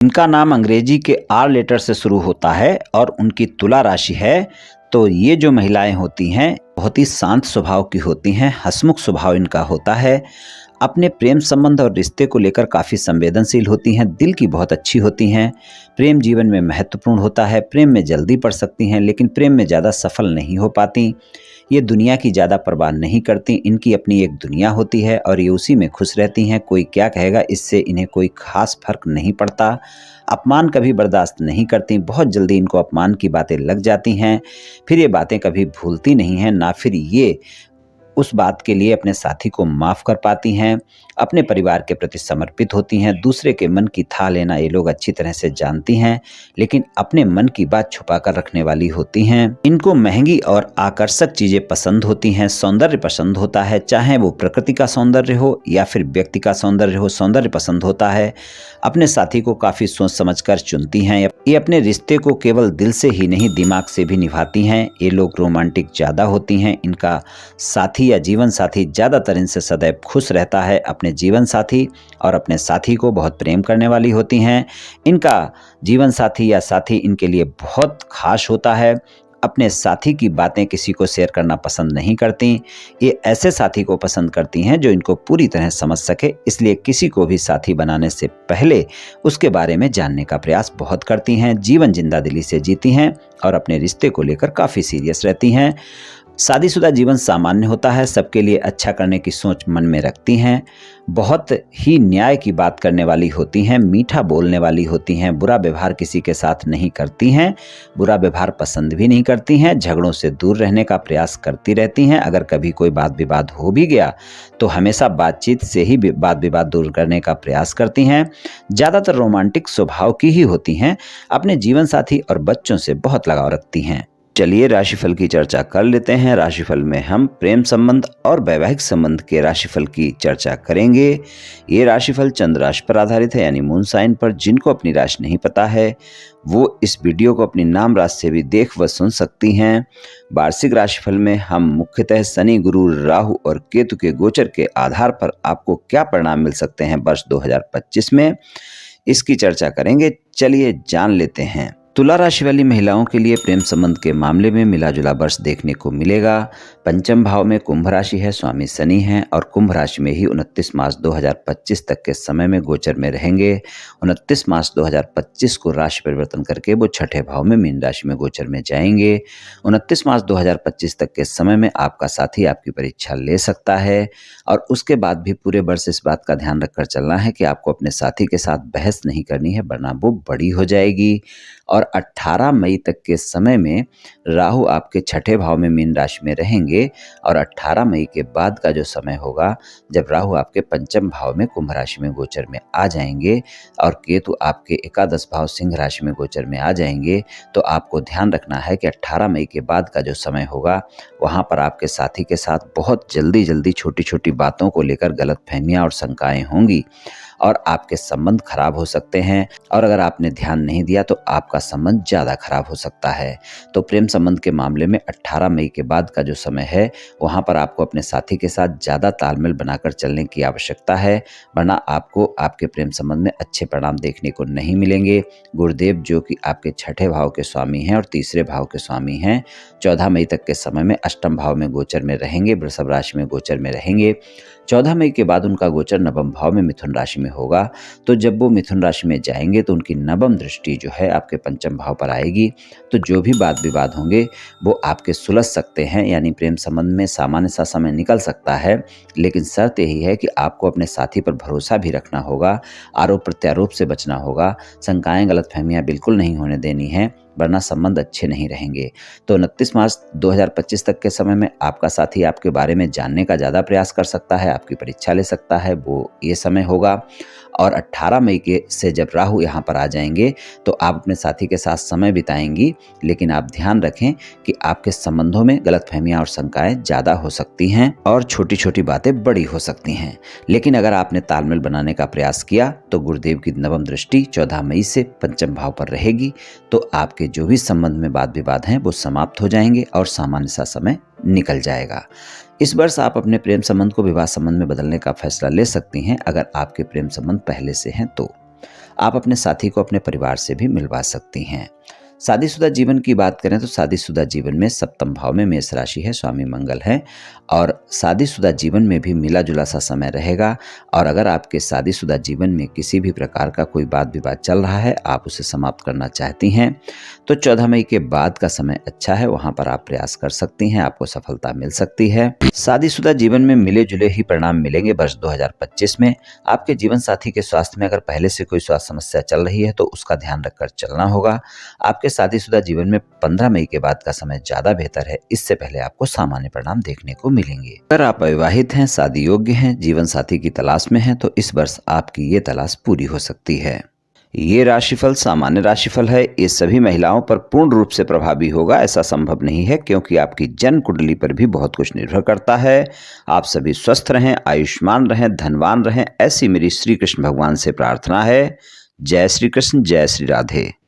इनका नाम अंग्रेजी के आर लेटर से शुरू होता है और उनकी तुला राशि है। तो ये जो महिलाएं होती हैं बहुत ही शांत स्वभाव की होती हैं, हंसमुख स्वभाव इनका होता है। अपने प्रेम संबंध और रिश्ते को लेकर काफ़ी संवेदनशील होती हैं, दिल की बहुत अच्छी होती हैं। प्रेम जीवन में महत्वपूर्ण होता है, प्रेम में जल्दी पड़ सकती हैं लेकिन प्रेम में ज़्यादा सफल नहीं हो पाती। ये दुनिया की ज़्यादा परवाह नहीं करती, इनकी अपनी एक दुनिया होती है और ये उसी में खुश रहती हैं। कोई क्या कहेगा इससे इन्हें कोई खास फर्क नहीं पड़ता। अपमान कभी बर्दाश्त नहीं करती, बहुत जल्दी इनको अपमान की बातें लग जाती हैं, फिर ये बातें कभी भूलती नहीं हैं, ना फिर ये उस बात के लिए अपने साथी को माफ़ कर पाती हैं। अपने परिवार के प्रति समर्पित होती हैं, दूसरे के मन की थाह लेना ये लोग अच्छी तरह से जानती हैं, लेकिन अपने मन की बात छुपा कर रखने वाली होती हैं। इनको महंगी और आकर्षक चीज़ें पसंद होती हैं, सौंदर्य पसंद होता है, चाहे वो प्रकृति का सौंदर्य हो या फिर व्यक्ति का सौंदर्य हो, सौंदर्य पसंद होता है। अपने साथी को काफ़ी सोच समझकर चुनती हैं। ये अपने रिश्ते को केवल दिल से ही नहीं दिमाग से भी निभाती हैं। ये लोग रोमांटिक ज़्यादा होती हैं। इनका साथी या जीवन साथी ज़्यादातर इनसे सदैव खुश रहता है। अपने जीवन साथी और अपने साथी को बहुत प्रेम करने वाली होती हैं। इनका जीवन साथी या साथी इनके लिए बहुत खास होता है। अपने साथी की बातें किसी को शेयर करना पसंद नहीं करती। ये ऐसे साथी को पसंद करती हैं जो इनको पूरी तरह समझ सके, इसलिए किसी को भी साथी बनाने से पहले उसके बारे में जानने का प्रयास बहुत करती हैं। जीवन जिंदादिली से जीती हैं और अपने रिश्ते को लेकर काफ़ी सीरियस रहती हैं। शादीशुदा जीवन सामान्य होता है, सबके लिए अच्छा करने की सोच मन में रखती हैं। बहुत ही न्याय की बात करने वाली होती हैं, मीठा बोलने वाली होती हैं, बुरा व्यवहार किसी के साथ नहीं करती हैं, बुरा व्यवहार पसंद भी नहीं करती हैं, झगड़ों से दूर रहने का प्रयास करती रहती हैं। अगर कभी कोई बात विवाद हो भी गया तो हमेशा बातचीत से ही बात विवाद दूर करने का प्रयास करती हैं। ज़्यादातर रोमांटिक स्वभाव की ही होती हैं। अपने जीवन साथी और बच्चों से बहुत लगाव रखती हैं। चलिए राशिफल की चर्चा कर लेते हैं। राशिफल में हम प्रेम संबंध और वैवाहिक संबंध के राशिफल की चर्चा करेंगे। ये राशिफल चंद्र राशि पर आधारित है, यानी मून साइन पर। जिनको अपनी राशि नहीं पता है वो इस वीडियो को अपनी नाम राशि से भी देख व सुन सकती हैं। वार्षिक राशिफल में हम मुख्यतः शनि, गुरु, राहु और केतु के गोचर के आधार पर आपको क्या परिणाम मिल सकते हैं वर्ष 2025 में, इसकी चर्चा करेंगे। चलिए जान लेते हैं। तुला राशि वाली महिलाओं के लिए प्रेम संबंध के मामले में मिला जुला वर्ष देखने को मिलेगा। पंचम भाव में कुंभ राशि है, स्वामी शनि हैं और कुंभ राशि में ही 29 मार्च 2025 तक के समय में गोचर में रहेंगे। 29 मार्च 2025 को राशि परिवर्तन करके वो छठे भाव में मीन राशि में गोचर में जाएंगे। 29 मार्च 2025 तक के समय में आपका साथी आपकी परीक्षा ले सकता है और उसके बाद भी पूरे वर्ष इस बात का ध्यान रखकर चलना है कि आपको अपने साथी के साथ बहस नहीं करनी है, वरना वो बड़ी हो जाएगी। और 18 मई तक के समय में राहु आपके छठे भाव में मीन राशि में रहेंगे और 18 मई के बाद का जो समय होगा जब राहु आपके पंचम भाव में कुंभ राशि में गोचर में आ जाएंगे और केतु आपके एकादश भाव सिंह राशि में गोचर में आ जाएंगे, तो आपको ध्यान रखना है कि 18 मई के बाद का जो समय होगा वहाँ पर आपके साथी के साथ बहुत जल्दी छोटी छोटी बातों को लेकर गलतफहमियां और शंकाएं होंगी और आपके संबंध खराब हो सकते हैं। और अगर आपने ध्यान नहीं दिया तो आपका संबंध ज़्यादा खराब हो सकता है। तो प्रेम संबंध के मामले में 18 मई के बाद का जो समय है वहाँ पर आपको अपने साथी के साथ ज़्यादा तालमेल बनाकर चलने की आवश्यकता है, वरना आपको आपके प्रेम संबंध में अच्छे परिणाम देखने को नहीं मिलेंगे। गुरुदेव जो कि आपके छठे भाव के स्वामी हैं और तीसरे भाव के स्वामी हैं, 14 मई तक के समय में अष्टम भाव में गोचर में रहेंगे, वृषभ राशि में गोचर में रहेंगे। 14 मई के बाद उनका गोचर नवम भाव में मिथुन राशि में होगा। तो जब वो मिथुन राशि में जाएंगे तो उनकी नवम दृष्टि जो है आपके पंचम भाव पर आएगी। तो जो भी वाद विवाद होंगे वो आपके सुलझ सकते हैं, यानी प्रेम संबंध में सामान्य सा समय निकल सकता है, लेकिन शर्त यही है कि आपको अपने साथी पर भरोसा भी रखना होगा, आरोप प्रत्यारोप से बचना होगा, शंकाएं गलतफहमियां बिल्कुल नहीं होने देनी है, वरना संबंध अच्छे नहीं रहेंगे। तो 29 मार्च 2025 तक के समय में आपका साथी आपके बारे में जानने का ज़्यादा प्रयास कर सकता है, आपकी परीक्षा ले सकता है, वो ये समय होगा। और 18 मई के से जब राहु यहाँ पर आ जाएंगे तो आप अपने साथी के साथ समय बिताएंगी, लेकिन आप ध्यान रखें कि आपके संबंधों में गलतफहमियां और शंकाएं ज़्यादा हो सकती हैं और छोटी छोटी बातें बड़ी हो सकती हैं। लेकिन अगर आपने तालमेल बनाने का प्रयास किया तो गुरुदेव की नवम दृष्टि 14 मई से पंचम भाव पर रहेगी, तो आपके जो भी संबंध में वाद विवाद हैं वो समाप्त हो जाएंगे और सामान्य सा समय निकल जाएगा। इस वर्ष आप अपने प्रेम संबंध को विवाह संबंध में बदलने का फैसला ले सकती हैं अगर आपके प्रेम संबंध पहले से हैं तो। आप अपने साथी को अपने परिवार से भी मिलवा सकती हैं। शादीशुदा जीवन की बात करें तो शादीशुदा जीवन में सप्तम भाव में मेष राशि है, स्वामी मंगल है और शादीशुदा जीवन में भी मिला जुला सा समय रहेगा। और अगर आपके शादीशुदा जीवन में किसी भी प्रकार का कोई वाद विवाद चल रहा है, आप उसे समाप्त करना चाहती हैं, तो 14 मई के बाद का समय अच्छा है, वहां पर आप प्रयास कर सकती हैं, आपको सफलता मिल सकती है। शादीशुदा जीवन में मिले जुले ही परिणाम मिलेंगे वर्ष 2025 में। आपके जीवन साथी के स्वास्थ्य में अगर पहले से कोई स्वास्थ्य समस्या चल रही है तो उसका ध्यान रखकर चलना होगा। आपके शादीशुदा जीवन में 15 मई के बाद का समय ज्यादा बेहतर है, इससे पहले आपको सामान्य परिणाम देखने को मिलेंगे। अगर आप अविवाहित हैं, शादी योग्य हैं, जीवन साथी की तलाश में हैं, तो इस वर्ष आपकी ये तलाश पूरी हो सकती है। ये राशिफल सामान्य राशिफल है, ये सभी महिलाओं पर पूर्ण रूप से प्रभावी होगा ऐसा संभव नहीं है, क्योंकि आपकी जन्म कुंडली पर भी बहुत कुछ निर्भर करता है। आप सभी स्वस्थ रहें, आयुष्मान रहें, धनवान रहें, ऐसी मेरी श्री कृष्ण भगवान से प्रार्थना है। जय श्री कृष्ण, जय श्री राधे।